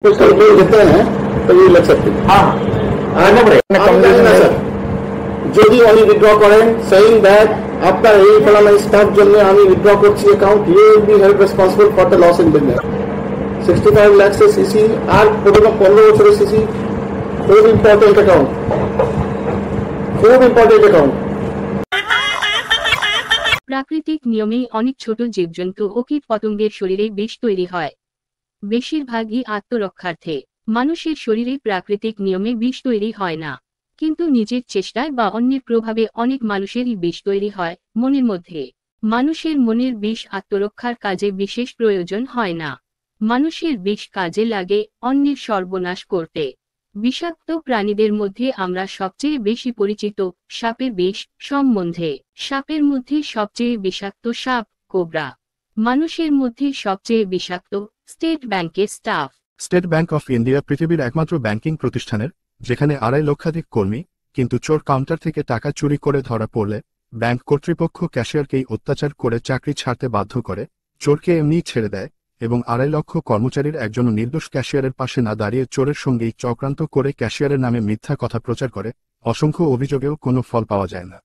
कुछ कंप्लेन देते हैं तो ये लग सकते हैं। हाँ আলাদা করে একটা আমি জানি না স্যার, যদি উনি উইথড্র করেন সেইং দ্যাট আপনার এই ফলানা স্টাফ জন্য আমি উইথড্র করছি account, you will be held responsible for the loss in business. 65 lakhs এর সিসি আর 15 বছরের সিসি, খুব ইম্পর্টেন্ট অ্যাকাউন্ট, খুব ইম্পর্টেন্ট অ্যাকাউন্ট। প্রাকৃতিক নিয়মেই অনেক ছোট জীবজন্তু ও কীট পতঙ্গের শরীরে বিষ তৈরি হয়, বেশিরভাগই আত্মরক্ষার্থে। মানুষের শরীরে প্রাকৃতিক নিয়মে বিষ তৈরি হয় না, কিন্তু নিজের চেষ্টায় বা অন্যের প্রভাবে অনেক মানুষেরই বিষ তৈরি হয় মনের মধ্যে। মানুষের মনের বিষ আত্মরক্ষার কাজে বিশেষ প্রয়োজন হয় না, মানুষের বিষ কাজে লাগে অন্যের সর্বনাশ করতে। বিষাক্ত প্রাণীদের মধ্যে আমরা সবচেয়ে বেশি পরিচিত সাপের বিষ সম্বন্ধে। সাপের মধ্যে সবচেয়ে বিষাক্ত সাপ কোবরা। মানুষের মধ্যে সবচেয়ে বিষাক্ত স্টেট ব্যাংকের staff. State bank of India পৃথিবীর একমাত্র ব্যাংকিং প্রতিষ্ঠানের যেখানে 2.5 লক্ষাধিক কর্মী, কিন্তু চোর কাউন্টার থেকে টাকা চুরি করে ধরা পড়লে ব্যাংক কর্তৃপক্ষ ক্যাশিয়ারকেই অত্যাচার করে চাকরি ছাড়তে বাধ্য করে, চোরকে এমনিই ছেড়ে দেয় এবং 2.5 লক্ষ কর্মচারীর একজন নির্দোষ ক্যাশিয়ারের পাশে না দাঁড়িয়ে চোরের সঙ্গেই চক্রান্ত করে ক্যাশিয়ারের নামে মিথ্যা কথা প্রচার করে। অসংখ্য অভিযোগেও কোনো ফল পাওয়া যায় না।